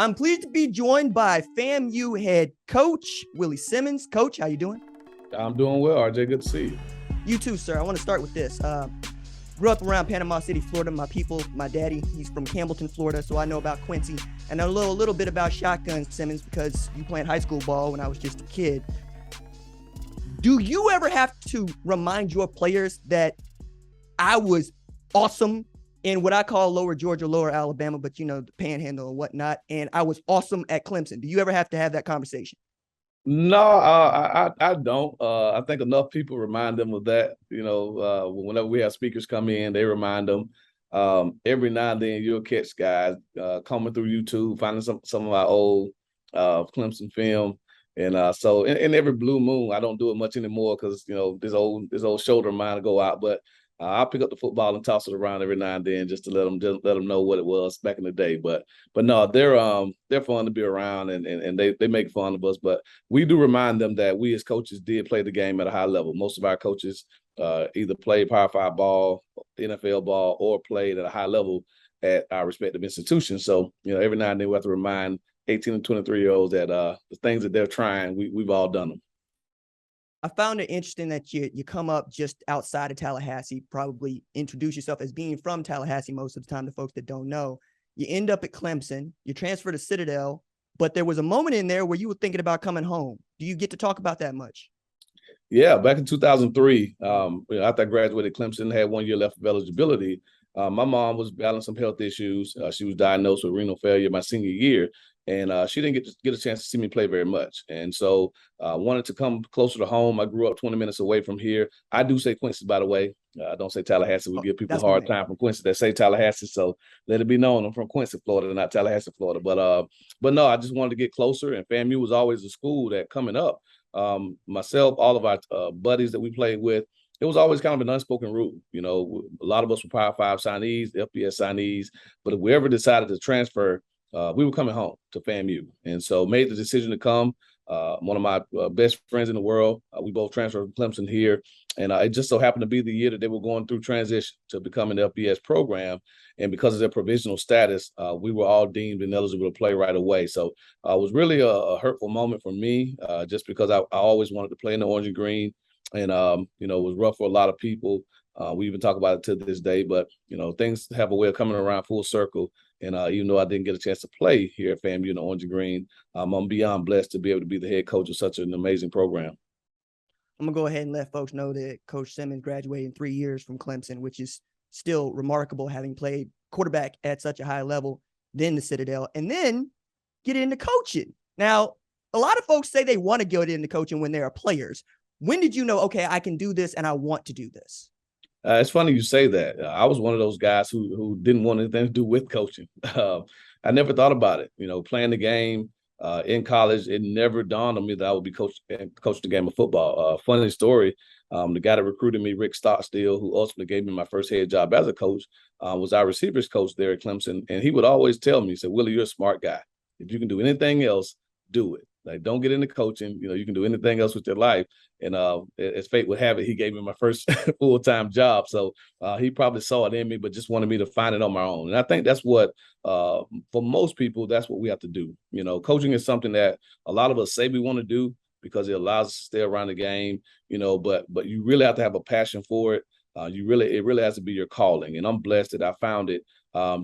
I'm pleased to be joined by FAMU head coach Willie Simmons. Coach, how you doing? I'm doing well, RJ. Good to see you. You too, sir. I want to start with this. Grew up around Panama City, Florida. My daddy, he's from Campbellton, Florida, so I know about Quincy. And I know a little bit about shotgun, Simmons, because you played high school ball when I was just a kid. Do you ever have to remind your players that I was awesome in what I call Lower Georgia, Lower Alabama, but the Panhandle and whatnot, and I was awesome at Clemson? Do you ever have to have that conversation? No, I don't. I think enough people remind them of that. Whenever we have speakers come in, they remind them. Every now and then you'll catch guys coming through YouTube, finding some of our old Clemson film. And so in every blue moon, I don't do it much anymore because this old shoulder of mine will go out. But I'll pick up the football and toss it around every now and then just to let them know what it was back in the day. But no, they're fun to be around and they make fun of us. But we do remind them that we as coaches did play the game at a high level. Most of our coaches either played Power 5 ball, NFL ball, or played at a high level at our respective institutions. So every now and then we have to remind 18 and 23-year-olds that the things that they're trying, we've all done them. I found it interesting that you come up just outside of Tallahassee, probably introduce yourself as being from Tallahassee most of the time to folks that don't know. You end up at Clemson, you transfer to Citadel, but there was a moment in there where you were thinking about coming home. Do you get to talk about that much? Yeah, back in 2003, after I graduated Clemson, had 1 year left of eligibility. My mom was battling some health issues. She was diagnosed with renal failure my senior year, and she didn't get a chance to see me play very much. And so wanted to come closer to home. I grew up 20 minutes away from here. I do say Quincy, by the way. I don't say Tallahassee. We give people a hard time from Quincy that say Tallahassee. So let it be known I'm from Quincy, Florida, not Tallahassee, Florida. But no, I just wanted to get closer. And FAMU was always a school that coming up, myself, all of our buddies that we played with, it was always kind of an unspoken rule. A lot of us were Power 5 signees, FBS signees, but if we ever decided to transfer, we were coming home to FAMU. And so made the decision to come. One of my best friends in the world, we both transferred from Clemson here. And it just so happened to be the year that they were going through transition to becoming the FBS program. And because of their provisional status, we were all deemed ineligible to play right away. So it was really a hurtful moment for me, just because I always wanted to play in the orange and green. And, it was rough for a lot of people. We even talk about it to this day, but, things have a way of coming around full circle. And even though I didn't get a chance to play here at FAMU in the orange and green, I'm beyond blessed to be able to be the head coach of such an amazing program. I'm going to go ahead and let folks know that Coach Simmons graduated in 3 years from Clemson, which is still remarkable, having played quarterback at such a high level, then the Citadel, and then get into coaching. Now, a lot of folks say they want to get into coaching when they are players. When did you know, okay, I can do this and I want to do this? It's funny you say that. I was one of those guys who didn't want anything to do with coaching. I never thought about it. Playing the game in college, it never dawned on me that I would be coaching the game of football. Funny story, the guy that recruited me, Rick Stockstill, who ultimately gave me my first head job as a coach, was our receivers coach there at Clemson. And he would always tell me, he said, Willie, you're a smart guy. If you can do anything else, do it. Like, don't get into coaching. You can do anything else with your life. And as fate would have it, he gave me my first full-time job. So he probably saw it in me, but just wanted me to find it on my own. And I think that's what, for most people, that's what we have to do. Coaching is something that a lot of us say we want to do because it allows us to stay around the game, but you really have to have a passion for it. It really has to be your calling. And I'm blessed that I found it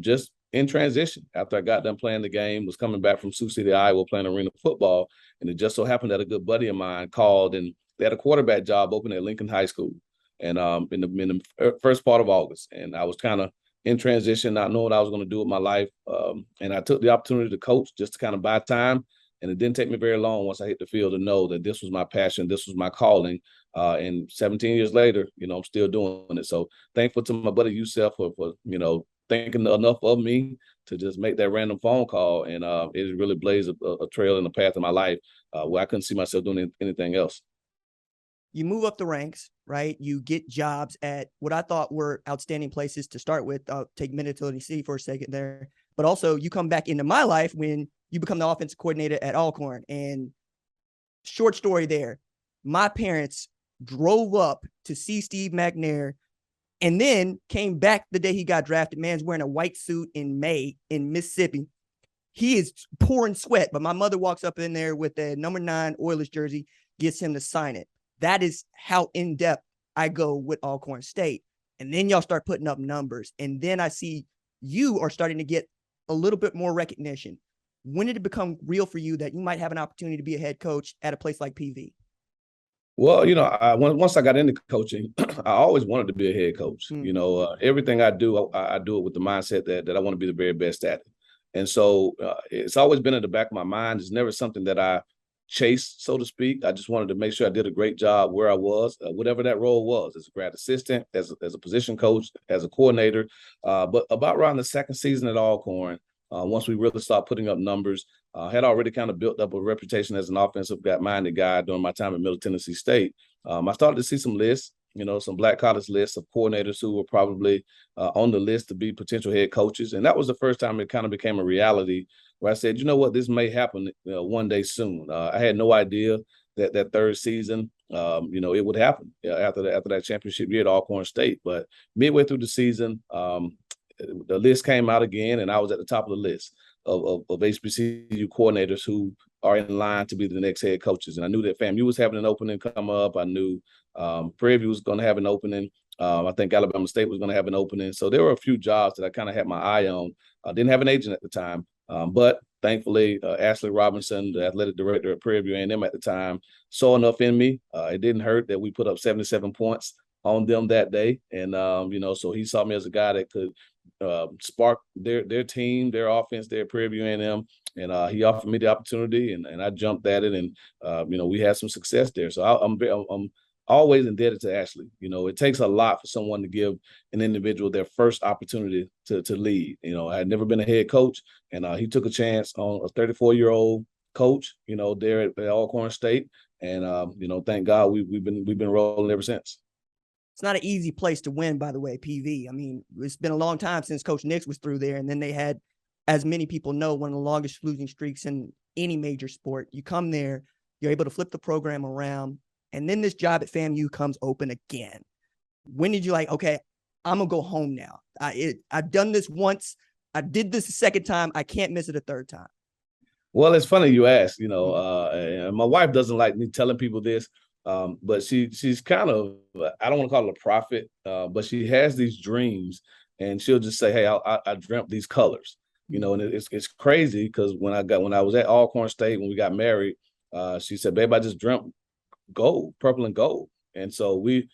just in transition. After I got done playing the game, was coming back from Sioux City, Iowa, playing arena football. And it just so happened that a good buddy of mine called, and they had a quarterback job open at Lincoln High School. And in the first part of August. And I was kind of in transition, not knowing what I was going to do with my life. And I took the opportunity to coach just to kind of buy time. And it didn't take me very long once I hit the field to know that this was my passion, this was my calling. And 17 years later, I'm still doing it. So thankful to my buddy Youssef for thinking enough of me to just make that random phone call. And it really blazed a trail in the path of my life where I couldn't see myself doing anything else. You move up the ranks, right? You get jobs at what I thought were outstanding places to start with. I'll take Minnetonka for a second there. But also you come back into my life when you become the offensive coordinator at Alcorn. And short story there, my parents drove up to see Steve McNair and then came back the day he got drafted. Man's wearing a white suit in May in Mississippi. he is pouring sweat, but my mother walks up in there with a number 9 Oilers jersey, gets him to sign it. That is how in-depth I go with Alcorn State. And then y'all start putting up numbers. And then I see you are starting to get a little bit more recognition. When did it become real for you that you might have an opportunity to be a head coach at a place like PV? Well, once I got into coaching, I always wanted to be a head coach. Everything I do, I do it with the mindset that I want to be the very best at it. And so it's always been in the back of my mind. It's never something that I chased, so to speak. I just wanted to make sure I did a great job where I was, whatever that role was, as a grad assistant, as a position coach, as a coordinator. But about around the second season at Alcorn, once we really started putting up numbers, had already kind of built up a reputation as an offensive-minded guy during my time at Middle Tennessee State. I started to see some lists, some black college lists of coordinators who were probably on the list to be potential head coaches. And that was the first time it kind of became a reality where I said, you know what, this may happen one day soon. I had no idea that third season, it would happen after that championship year at Alcorn State. But midway through the season, the list came out again, and I was at the top of the list of HBCU coordinators who are in line to be the next head coaches. And I knew that FAMU was having an opening come up. I knew Prairie View was going to have an opening. I think Alabama State was going to have an opening. So there were a few jobs that I kind of had my eye on. I didn't have an agent at the time, but thankfully, Ashley Robinson, the athletic director at Prairie View A&M at the time, saw enough in me. It didn't hurt that we put up 77 points on them that day. And, so he saw me as a guy that could spark their team, their offense there at Prairie View A&M. And he offered me the opportunity, and I jumped at it. And, we had some success there. So I'm always indebted to Ashley. It takes a lot for someone to give an individual their first opportunity to lead. I had never been a head coach, and he took a chance on a 34-year-old coach, there at Alcorn State. And, thank God we've been rolling ever since. It's not an easy place to win, by the way, PV. I mean, it's been a long time since Coach Nix was through there, and then they had, as many people know, one of the longest losing streaks in any major sport. You come there, you're able to flip the program around, and then this job at FAMU comes open again. When did you okay, I'm going to go home now. I've done this once. I did this a second time. I can't miss it a third time. Well, it's funny you ask, and my wife doesn't like me telling people this, but she's kind of, I don't want to call it a prophet, but she has these dreams, and she'll just say, hey, I dreamt these colors, and it's crazy because when I was at Alcorn State, when we got married, she said, babe, I just dreamt gold, purple and gold. And so we're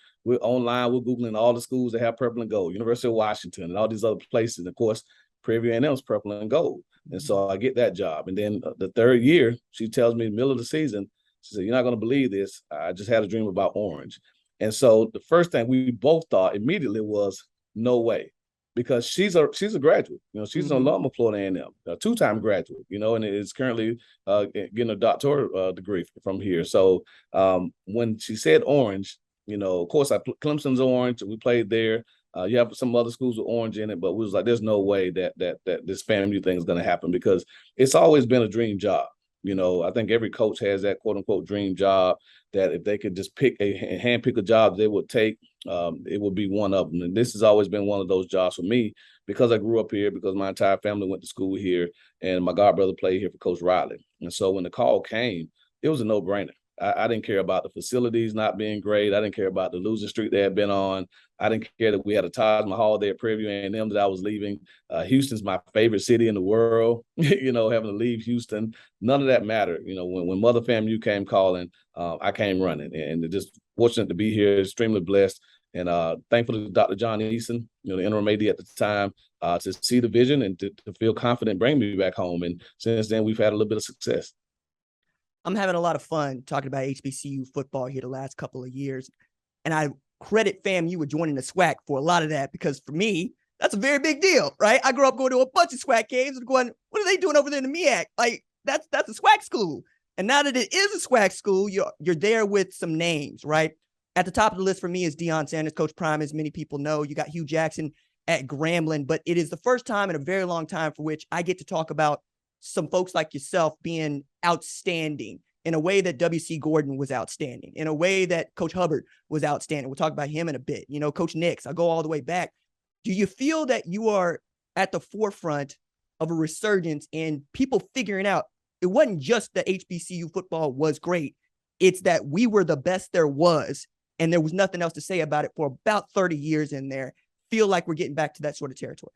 online, we're Googling all the schools that have purple and gold, University of Washington and all these other places. And of course, Prairie View A&M's purple and gold. And so I get that job. And then the third year, she tells me middle of the season, she said, you're not going to believe this. I just had a dream about orange. And so the first thing we both thought immediately was no way, because she's a graduate, she's an alum of Florida A&M, a 2-time graduate, and is currently getting a doctoral degree from here. So when she said orange, of course, Clemson's orange. We played there. You have some other schools with orange in it, but we was like, there's no way that this FAMU thing is going to happen, because it's always been a dream job. I think every coach has that quote unquote dream job that if they could just hand pick a job they would take, it would be one of them. And this has always been one of those jobs for me, because I grew up here, because my entire family went to school here, and my godbrother played here for Coach Riley. And so when the call came, it was a no-brainer. I didn't care about the facilities not being great. I didn't care about the losing streak they had been on. I didn't care that we had a Taj Mahal there at Prairie View A&M that I was leaving. Houston's my favorite city in the world, having to leave Houston. None of that mattered. When Mother FAMU came calling, I came running, and just fortunate to be here, extremely blessed. And thankful to Dr. John Eason, the interim AD at the time, to see the vision and to feel confident bring me back home. And since then, we've had a little bit of success. I'm having a lot of fun talking about HBCU football here the last couple of years. And I credit FAMU with joining the SWAC for a lot of that, because for me, that's a very big deal, right? I grew up going to a bunch of SWAC games and going, what are they doing over there in the MEAC? Like, that's a SWAC school. And now that it is a SWAC school, you're there with some names, right? At the top of the list for me is Deion Sanders, Coach Prime, as many people know. You got Hugh Jackson at Grambling, but it is the first time in a very long time for which I get to talk about some folks like yourself being outstanding in a way that W.C. Gordon was outstanding, in a way that Coach Hubbard was outstanding. We'll talk about him in a bit. Coach Nix, I'll go all the way back. Do you feel that you are at the forefront of a resurgence and people figuring out it wasn't just that HBCU football was great. It's that we were the best there was, and there was nothing else to say about it for about 30 years in there. Feel like we're getting back to that sort of territory.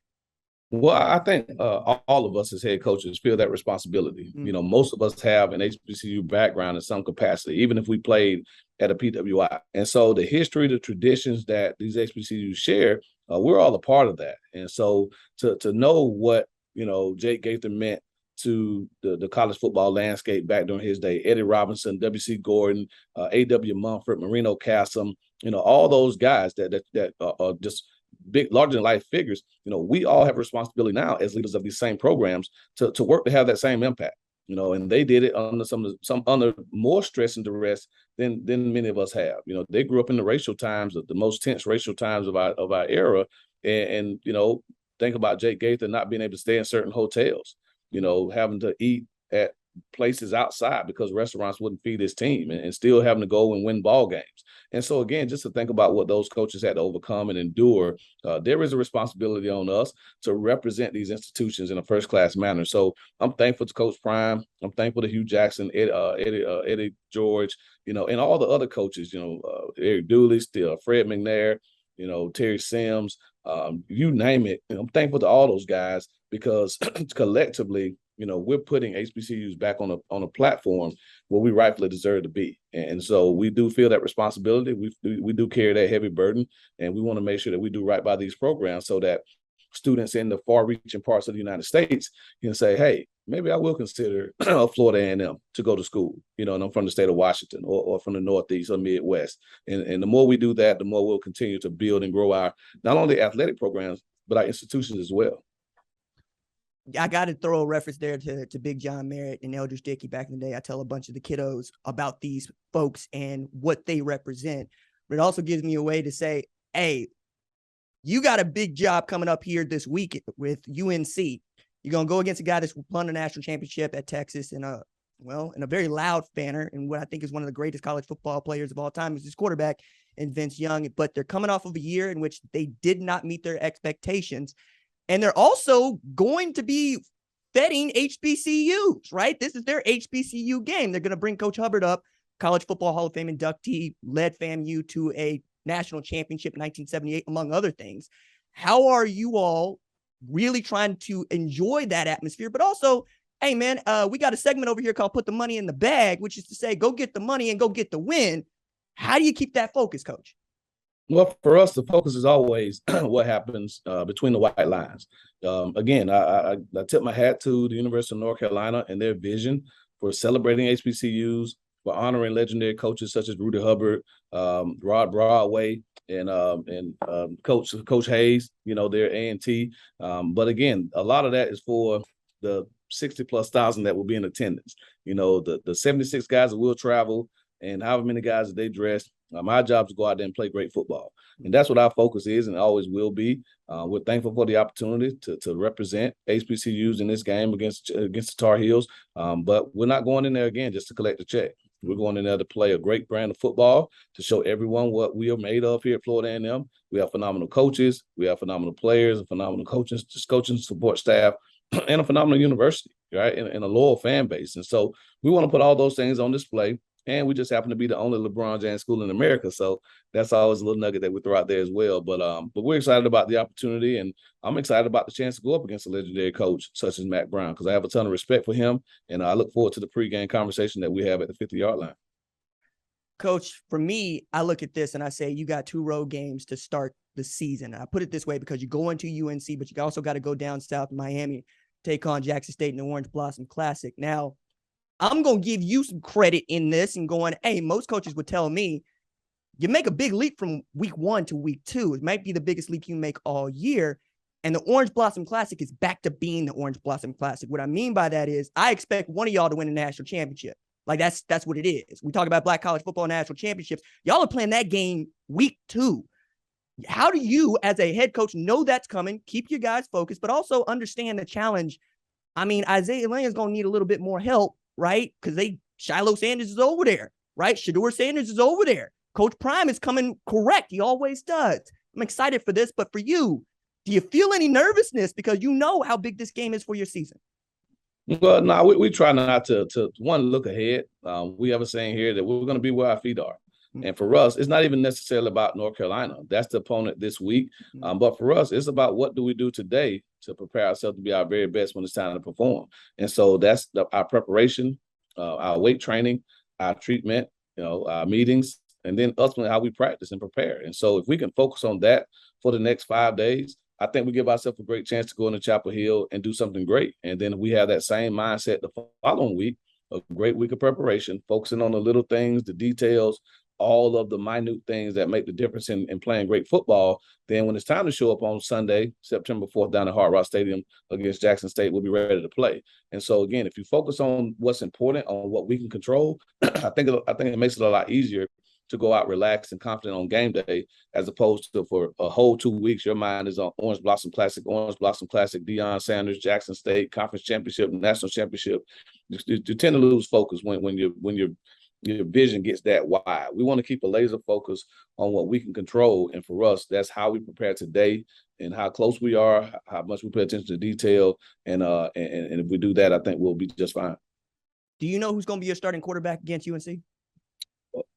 Well, I think all of us as head coaches feel that responsibility. You know, most of us have an HBCU background in some capacity, even if we played at a PWI. And so the history, the traditions that these HBCUs share, we're all a part of that. And so to know what, you know, Jake Gaither meant to the college football landscape back during his day, Eddie Robinson, W.C. Gordon, A.W. Mumford, Marino Casem, you know, all those guys that are just big, larger than life figures. You know, we all have a responsibility now as leaders of these same programs to work to have that same impact. You know, and they did it under some under more stress and duress than many of us have. You know, they grew up in the racial times, the most tense racial times of our era, and you know, think about Jake Gaither not being able to stay in certain hotels. You know, having to eat at places outside because restaurants wouldn't feed his team, and still having to go and win ball games. And so again, just to think about what those coaches had to overcome and endure, there is a responsibility on us to represent these institutions in a first-class manner. So I'm thankful to Coach Prime. I'm thankful to Hugh Jackson, Eddie George, you know, and all the other coaches, you know, Eric Dooley, still Fred McNair, you know, Terry Sims, you name it. And I'm thankful to all those guys because collectively, you know, we're putting HBCUs back on a platform where we rightfully deserve to be. And so we do feel that responsibility. We do carry that heavy burden, and we want to make sure that we do right by these programs so that students in the far-reaching parts of the United States can say, hey, maybe I will consider Florida A&M to go to school, you know, and I'm from the state of Washington or from the Northeast or Midwest. And the more we do that, the more we'll continue to build and grow our, not only athletic programs, but our institutions as well. I got to throw a reference there to Big John Merritt and Eldridge Dickey back in the day. I tell a bunch of the kiddos about these folks and what they represent, but it also gives me a way to say, hey, you got a big job coming up here this week with UNC. You're going to go against a guy that's won the national championship at Texas in a very loud banner, and what I think is one of the greatest college football players of all time is his quarterback and Vince Young. But they're coming off of a year in which they did not meet their expectations. And they're also going to be vetting HBCUs, right? This is their HBCU game. They're going to bring Coach Hubbard up, College Football Hall of Fame inductee, led FAMU to a national championship in 1978, among other things. How are you all really trying to enjoy that atmosphere? But also, hey, man, we got a segment over here called Put the Money in the Bag, which is to say, go get the money and go get the win. How do you keep that focus, Coach? Well, for us, the focus is always what happens between the white lines. Again, I tip my hat to the University of North Carolina and their vision for celebrating HBCUs, for honoring legendary coaches such as Rudy Hubbard, Rod Broadway, and Coach Hayes, you know, their A&T. But again, a lot of that is for the 60,000+ that will be in attendance. You know, the 76 guys that will travel and however many guys that they dress. My job is to go out there and play great football. And that's what our focus is and always will be. We're thankful for the opportunity to represent HBCUs in this game against the Tar Heels. But we're not going in there again just to collect a check. We're going in there to play a great brand of football, to show everyone what we are made of here at Florida A&M. We have phenomenal coaches. We have phenomenal players, phenomenal coaches, just coaching support staff, and a phenomenal university, right, and a loyal fan base. And so we want to put all those things on display. And we just happen to be the only LeBron James school in America. So that's always a little nugget that we throw out there as well. But we're excited about the opportunity, and I'm excited about the chance to go up against a legendary coach such as Mack Brown, because I have a ton of respect for him, and I look forward to the pregame conversation that we have at the 50-yard line. Coach, for me, I look at this and I say you got 2 road games to start the season. I put it this way because you go into UNC, but you also got to go down south to Miami, take on Jackson State in the Orange Blossom Classic. Now, I'm going to give you some credit in this and going, hey, most coaches would tell me you make a big leap from week 1 to week 2. It might be the biggest leap you make all year. And the Orange Blossom Classic is back to being the Orange Blossom Classic. What I mean by that is I expect one of y'all to win a national championship. Like that's what it is. We talk about Black college football national championships. Y'all are playing that game week 2. How do you, as a head coach, know that's coming, keep your guys focused, but also understand the challenge? I mean, Isaiah Lane is going to need a little bit more help, right? Because Shiloh Sanders is over there, right? Shador Sanders is over there. Coach Prime is coming correct. He always does. I'm excited for this, but for you, Do you feel any nervousness because you know how big this game is for your season? Well, no, we try not to one look ahead. We have a saying here that we're going to be where our feet are. And for us, it's not even necessarily about North Carolina. That's the opponent this week. But for us, it's about what do we do today to prepare ourselves to be our very best when it's time to perform. And so that's our preparation, our weight training, our treatment, our meetings, and then ultimately how we practice and prepare. And so if we can focus on that for the next 5 days, I think we give ourselves a great chance to go into Chapel Hill and do something great. And then we have that same mindset the following week, a great week of preparation, focusing on the little things, the details, all of the minute things that make the difference in playing great football. Then when it's time to show up on Sunday, September 4th, down at Hard Rock Stadium against Jackson State, we'll be ready to play. And so, again, if you focus on what's important, on what we can control, I think it makes it a lot easier to go out relaxed and confident on game day, as opposed to for a whole 2 weeks, your mind is on Orange Blossom Classic, Deion Sanders, Jackson State, Conference Championship, National Championship. You tend to lose focus when your vision gets that wide. We want to keep a laser focus on what we can control. And for us, that's how we prepare today and how close we are, how much we pay attention to detail. And if we do that, I think we'll be just fine. Do you know who's going to be your starting quarterback against UNC?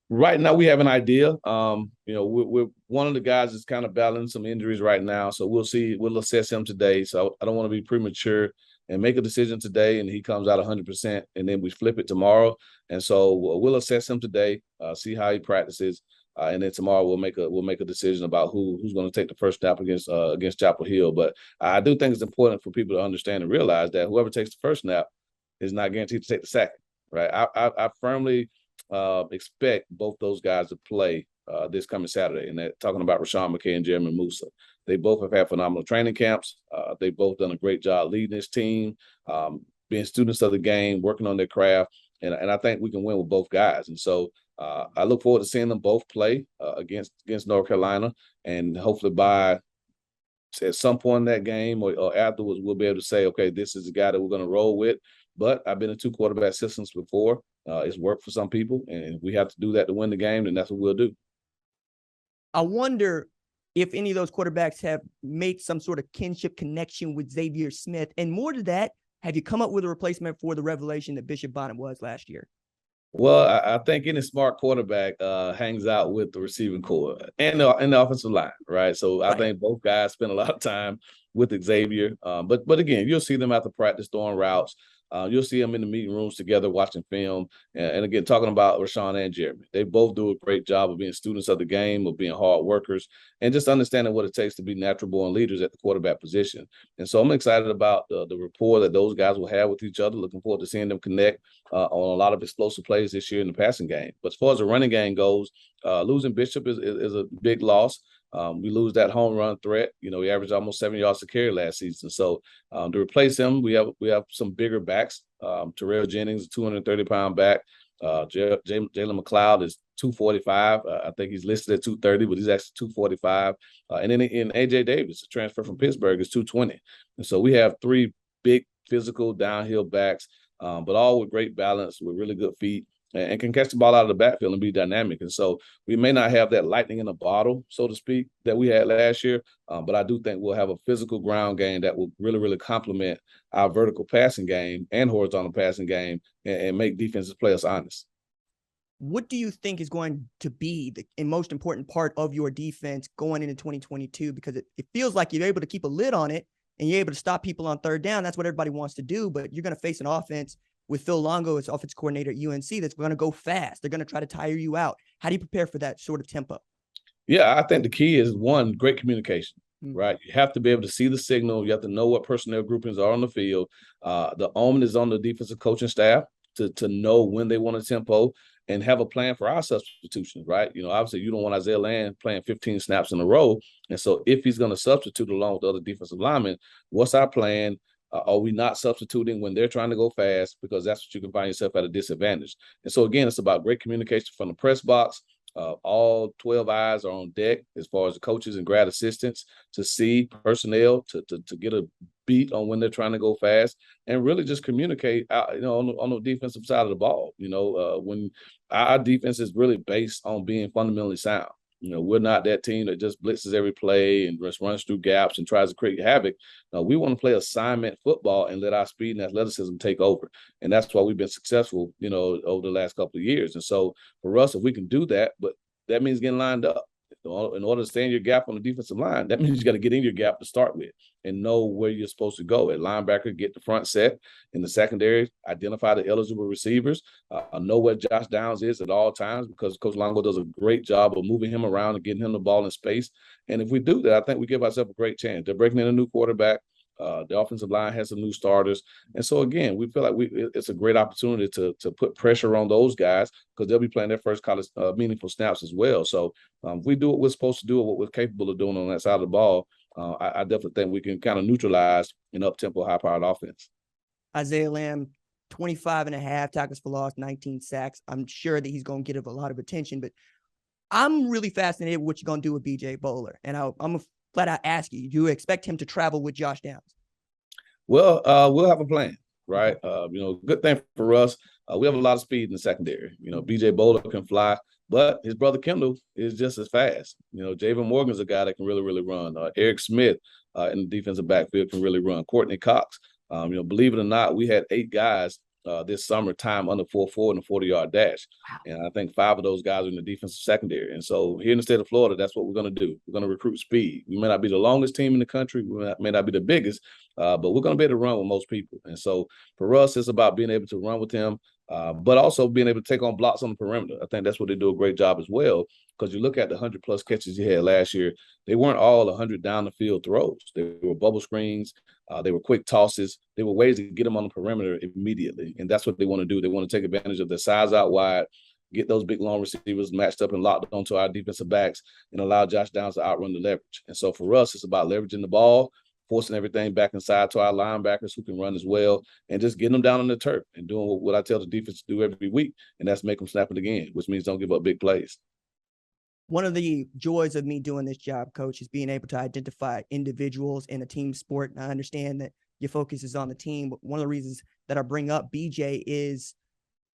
Right now, we have an idea. We're one of the guys that's kind of battling some injuries right now. So we'll see. We'll assess him today. So I don't want to be premature and make a decision today and he comes out 100% and then we flip it tomorrow. And so we'll assess him today, see how he practices. And then tomorrow we'll make a decision about who's going to take the first snap against Chapel Hill. But I do think it's important for people to understand and realize that whoever takes the first snap is not guaranteed to take the second, right? I firmly expect both those guys to play this coming Saturday. And that, talking about Rashawn McKay and Jeremy Musa. They both have had phenomenal training camps. They've both done a great job leading this team, being students of the game, working on their craft. And I think we can win with both guys. And so I look forward to seeing them both play against North Carolina. And hopefully at some point in that game or afterwards, we'll be able to say, okay, this is the guy that we're going to roll with. But I've been in 2 quarterback systems before. It's worked for some people. And if we have to do that to win the game, then that's what we'll do. I wonder if any of those quarterbacks have made some sort of kinship connection with Xavier Smith. And more to that, have you come up with a replacement for the revelation that Bishop Bonnet was last year? Well, I think any smart quarterback hangs out with the receiving core and the offensive line, right? So I think both guys spend a lot of time with Xavier. But again, you'll see them after practice throwing routes. You'll see them in the meeting rooms together watching film. And again, talking about Rashawn and Jeremy. They both do a great job of being students of the game, of being hard workers, and just understanding what it takes to be natural-born leaders at the quarterback position. And so I'm excited about the rapport that those guys will have with each other. Looking forward to seeing them connect on a lot of explosive plays this year in the passing game. But as far as the running game goes, losing Bishop is a big loss. We lose that home run threat. He averaged almost 7 yards to carry last season. So to replace him, we have some bigger backs. Terrell Jennings, a 230-pound back. Jalen McLeod is 245. I think he's listed at 230, but he's actually 245. And then in A.J. Davis, a transfer from Pittsburgh, is 220. And so we have 3 big physical downhill backs, but all with great balance, with really good feet. And can catch the ball out of the backfield and be dynamic. And so we may not have that lightning in a bottle, so to speak, that we had last year, but I do think we'll have a physical ground game that will really, really complement our vertical passing game and horizontal passing game and make defenses play us honest. What do you think is going to be the most important part of your defense going into 2022? Because it feels like you're able to keep a lid on it and you're able to stop people on third down. That's what everybody wants to do, but you're going to face an offense with Phil Longo as offense coordinator at UNC that's going to go fast. They're going to try to tire you out. How do you prepare for that sort of tempo? Yeah, I think the key is, one, great communication, right? You have to be able to see the signal. You have to know what personnel groupings are on the field. The onus is on the defensive coaching staff to know when they want a tempo and have a plan for our substitutions, right? Obviously you don't want Isaiah Land playing 15 snaps in a row. And so if he's going to substitute along with the other defensive linemen, what's our plan? Are we not substituting when they're trying to go fast? Because that's what you can find yourself at a disadvantage. And so, again, it's about great communication from the press box. All 12 eyes are on deck as far as the coaches and grad assistants to see personnel, to get a beat on when they're trying to go fast and really just communicate on the defensive side of the ball. When our defense is really based on being fundamentally sound. We're not that team that just blitzes every play and just runs through gaps and tries to create havoc. No, we want to play assignment football and let our speed and athleticism take over. And that's why we've been successful, over the last couple of years. And so for us, if we can do that, but that means getting lined up. In order to stay in your gap on the defensive line, that means you got to get in your gap to start with and know where you're supposed to go. At linebacker, get the front set. In the secondary, identify the eligible receivers. Know where Josh Downs is at all times, because Coach Longo does a great job of moving him around and getting him the ball in space. And if we do that, I think we give ourselves a great chance. They're breaking in a new quarterback. The offensive line has some new starters. And so, again, we feel like it's a great opportunity to put pressure on those guys, because they'll be playing their first college meaningful snaps as well. So if we do what we're supposed to do, what we're capable of doing on that side of the ball, I definitely think we can kind of neutralize an up-tempo, high-powered offense. Isaiah Lamb, 25.5 tackles for loss, 19 sacks. I'm sure that he's going to get a lot of attention, but I'm really fascinated with what you're going to do with B.J. Bowler. And I'm flat out ask you, do you expect him to travel with Josh Downs? Well, we'll have a plan, right? Good thing for us, we have a lot of speed in the secondary. B.J. Bowler can fly, but his brother Kendall is just as fast. Javon Morgan's a guy that can really, really run. Eric Smith in the defensive backfield can really run. Courtney Cox, believe it or not, we had 8 guys this summer time under 4.4 in the 40-yard dash. Wow. And I think 5 of those guys are in the defensive secondary. And so here in the state of Florida, that's what we're going to do. We're going to recruit speed. We may not be the longest team in the country. We may not be the biggest, but we're going to be able to run with most people. And so for us, it's about being able to run with them, but also being able to take on blocks on the perimeter. I think that's what they do a great job as well, because you look at the 100-plus catches you had last year, they weren't all 100 down the field throws. They were bubble screens. They were quick tosses. They were ways to get them on the perimeter immediately. And that's what they want to do. They want to take advantage of their size out wide, get those big, long receivers matched up and locked onto our defensive backs, and allow Josh Downs to outrun the leverage. And so for us, it's about leveraging the ball, forcing everything back inside to our linebackers who can run as well, and just getting them down on the turf and doing what I tell the defense to do every week, and that's make them snap it again, which means don't give up big plays. One of the joys of me doing this job, Coach, is being able to identify individuals in a team sport. And I understand that your focus is on the team, but one of the reasons that I bring up BJ is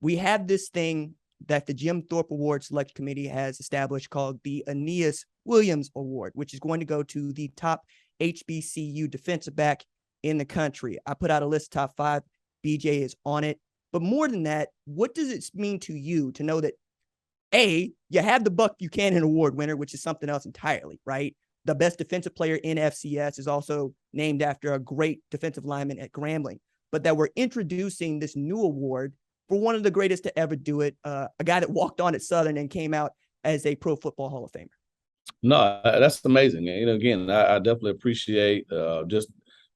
we have this thing that the Jim Thorpe Award Select Committee has established called the Aeneas Williams Award, which is going to go to the top HBCU defensive back in the country. I put out a list of top 5. BJ is on it. But more than that, what does it mean to you to know that you have the Buck Buchanan Award winner, which is something else entirely, right? The best defensive player in FCS is also named after a great defensive lineman at Grambling, but that we're introducing this new award for one of the greatest to ever do it, a guy that walked on at Southern and came out as a Pro Football Hall of Famer. No, that's amazing. And, again, I definitely appreciate just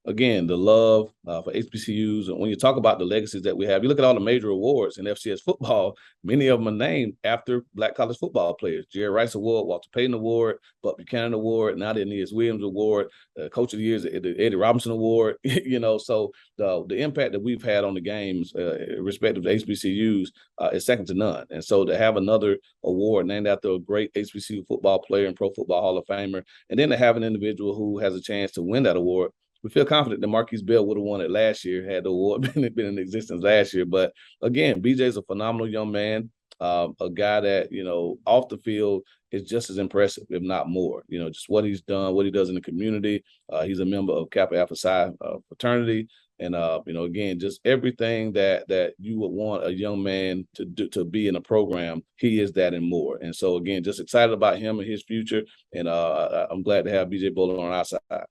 again, the love for HBCUs. And when you talk about the legacies that we have, you look at all the major awards in FCS football, many of them are named after Black college football players. Jerry Rice Award, Walter Payton Award, Buck Buchanan Award, now the Aeneas Williams Award, Coach of the Year, the Eddie Robinson Award. So the impact that we've had on the games, respective to HBCUs, is second to none. And so to have another award named after a great HBCU football player and Pro Football Hall of Famer, and then to have an individual who has a chance to win that award, we feel confident that Marquise Bell would have won it last year had the award been in existence last year. But again, BJ's a phenomenal young man, a guy that, off the field is just as impressive, if not more. Just what he's done, what he does in the community. He's a member of Kappa Alpha Psi fraternity. And, again, just everything that you would want a young man to do, to be in a program, he is that and more. And so, again, just excited about him and his future. And I'm glad to have BJ Bowler on our side.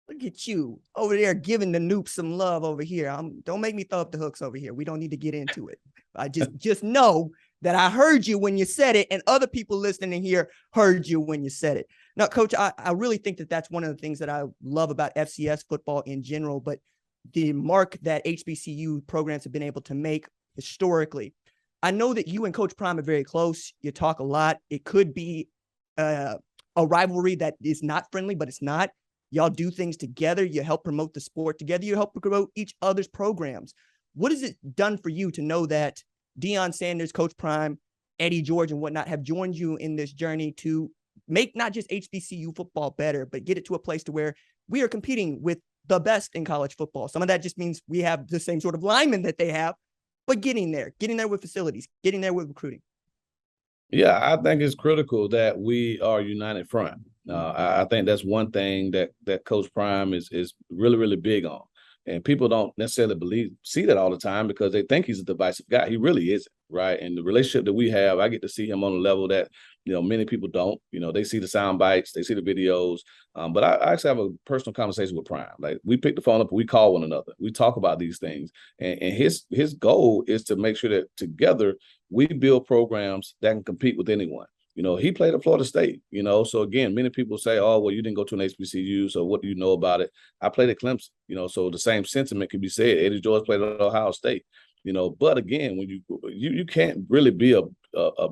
Look at you over there giving the Noops some love over here. Don't make me throw up the hooks over here. We don't need to get into it. I just know that I heard you when you said it, and other people listening here heard you when you said it. Now, Coach, I really think that that's one of the things that I love about FCS football in general, but the mark that HBCU programs have been able to make historically. I know that you and Coach Prime are very close. You talk a lot. It could be a rivalry that is not friendly, but it's not. Y'all do things together. You help promote the sport together. You help promote each other's programs. What has it done for you to know that Deion Sanders, Coach Prime, Eddie George, and whatnot have joined you in this journey to make not just HBCU football better, but get it to a place to where we are competing with the best in college football? Some of that just means we have the same sort of linemen that they have, but getting there with facilities, getting there with recruiting. Yeah, I think it's critical that we are united front. I think that's one thing that Coach Prime is really, really big on. And people don't necessarily see that all the time because they think he's a divisive guy. He really isn't, right? And the relationship that we have, I get to see him on a level that, many people don't. They see the sound bites, they see the videos. But I actually have a personal conversation with Prime. Like, we pick the phone up and we call one another. We talk about these things. And his goal is to make sure that together we build programs that can compete with anyone. He played at Florida State, so again, many people say, oh, well, you didn't go to an HBCU, so what do you know about it? I played at Clemson, so the same sentiment can be said. Eddie George played at Ohio State, but again, when you can't really be a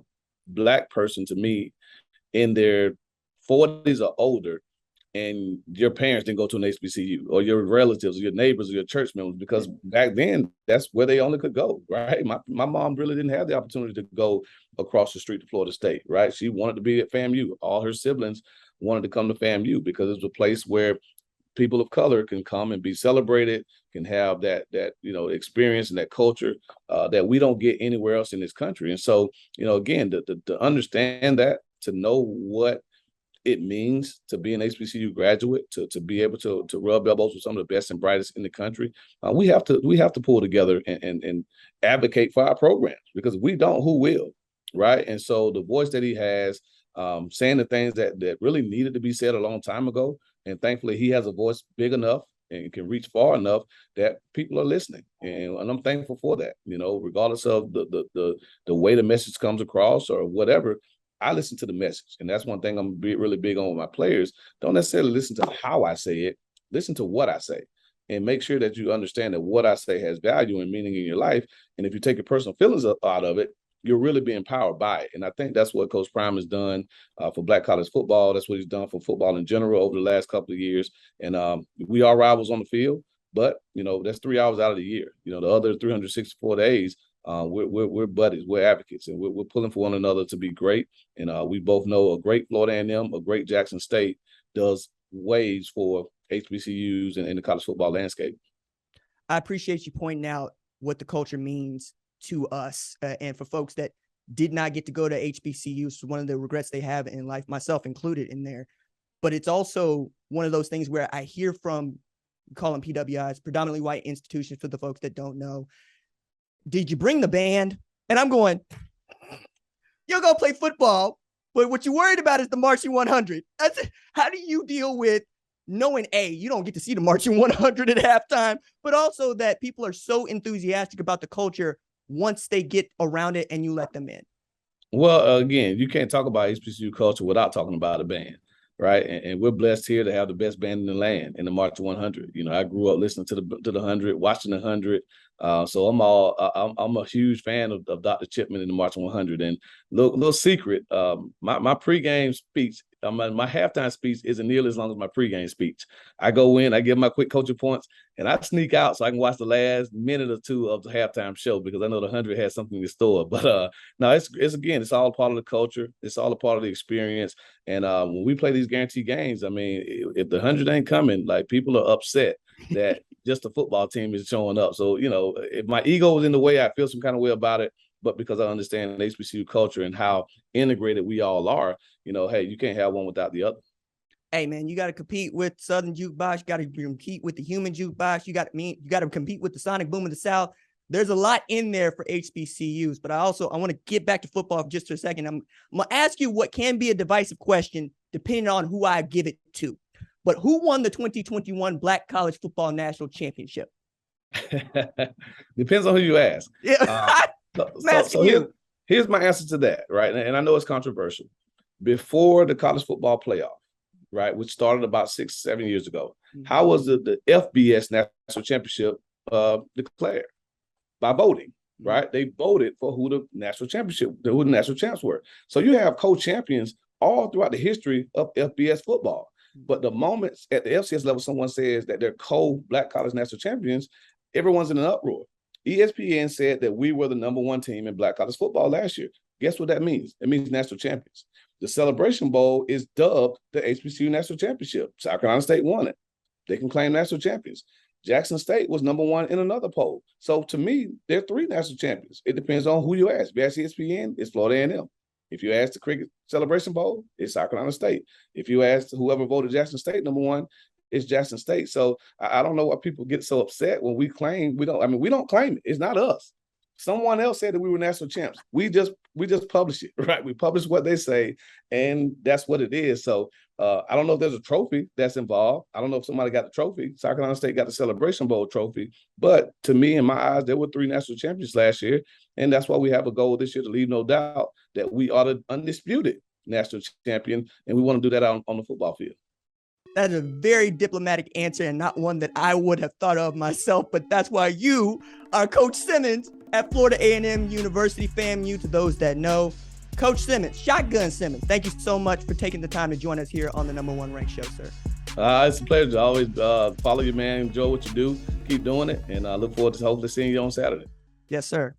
Black person, to me, in their 40s or older, and your parents didn't go to an HBCU, or your relatives or your neighbors or your church members, because back then that's where they only could go, right? My mom really didn't have the opportunity to go across the street to Florida State, right? She wanted to be at FAMU. All her siblings wanted to come to FAMU because it's a place where people of color can come and be celebrated, can have that experience and that culture that we don't get anywhere else in this country. And so, again, to understand that, to know what it means to be an HBCU graduate, to be able to rub elbows with some of the best and brightest in the country. We have to pull together and advocate for our programs, because if we don't, who will, right? And so the voice that he has, saying the things that really needed to be said a long time ago, and thankfully he has a voice big enough and can reach far enough that people are listening, and I'm thankful for that. Regardless of the way the message comes across or whatever, I listen to the message. And that's one thing I'm really big on with my players. Don't necessarily listen to how I say it, listen to what I say, and make sure that you understand that what I say has value and meaning in your life. And if you take your personal feelings out of it, you're really being powered by it. And I think that's what Coach Prime has done for Black college football. That's what he's done for football in general over the last couple of years. And we are rivals on the field, but that's 3 hours out of the year. The other 364 days, we're buddies, we're advocates, and we're pulling for one another to be great. And we both know a great Florida A&M, a great Jackson State does ways for HBCUs and in the college football landscape. I appreciate you pointing out what the culture means to us, and for folks that did not get to go to HBCUs, one of the regrets they have in life, myself included in there. But it's also one of those things where I hear from, call them PWIs, predominantly white institutions, for the folks that don't know, did you bring the band? And I'm going, you'll go play football, but what you're worried about is the marching 100. How do you deal with knowing, A, you don't get to see the marching 100 at halftime, but also that people are so enthusiastic about the culture once they get around it and you let them in? Well, again, you can't talk about HBCU culture without talking about a band, right? And we're blessed here to have the best band in the land in the March 100. I grew up listening to the 100, watching the 100. So I'm a huge fan of Dr. Chipman in the March 100. And little secret, my pregame speech, my halftime speech isn't nearly as long as my pregame speech. I go in, I give my quick coaching points, and I sneak out so I can watch the last minute or two of the halftime show, because I know the 100 has something in store. But no, it's all part of the culture. It's all a part of the experience. And when we play these guaranteed games, I mean, if the 100 ain't coming, like, people are upset that just the football team is showing up. So, if my ego was in the way, I feel some kind of way about it. But because I understand HBCU culture and how integrated we all are, hey, you can't have one without the other. Hey, man, you got to compete with Southern Jukebox. You got to compete with the Human Jukebox. You got to compete with the Sonic Boom of the South. There's a lot in there for HBCUs. But I want to get back to football for just for a second. I'm going to ask you what can be a divisive question depending on who I give it to. But who won the 2021 Black College Football National Championship? Depends on who you ask. Yeah. Here's my answer to that, right? And I know it's controversial. Before the college football playoff, right, which started about 6-7 years ago, how was the FBS National Championship declared? By voting, right? They voted for who the national champs were. So you have co-champions all throughout the history of FBS football. But the moment at the FCS level someone says that they're co-Black college national champions, everyone's in an uproar. ESPN said that we were the #1 team in Black college football last year. Guess what that means? It means national champions. The Celebration Bowl is dubbed the HBCU National Championship. South Carolina State won it. They can claim national champions. Jackson State was #1 in another poll. So to me, there are 3 national champions. It depends on who you ask. If you ask ESPN, it's Florida A&M. If you ask the Cricket Celebration Bowl, it's South Carolina State. If you ask whoever voted Jackson State #1, it's Jackson State. So I don't know why people get so upset when we claim we don't. I mean, we don't claim it. It's not us. Someone else said that we were national champs. We just publish it, right? We publish what they say, and that's what it is. So I don't know if there's a trophy that's involved. I don't know if somebody got the trophy. South Carolina State got the Celebration Bowl trophy. But to me, in my eyes, there were 3 national champions last year, and that's why we have a goal this year to leave no doubt that we are the undisputed national champion, and we want to do that on the football field. That is a very diplomatic answer and not one that I would have thought of myself, but that's why you are Coach Simmons at Florida A&M University, FAMU, to those that know. Coach Simmons, Shotgun Simmons, thank you so much for taking the time to join us here on the #1 Ranked Show, sir. It's a pleasure. I always follow you, man. Enjoy what you do. Keep doing it, and I look forward to hopefully seeing you on Saturday. Yes, sir.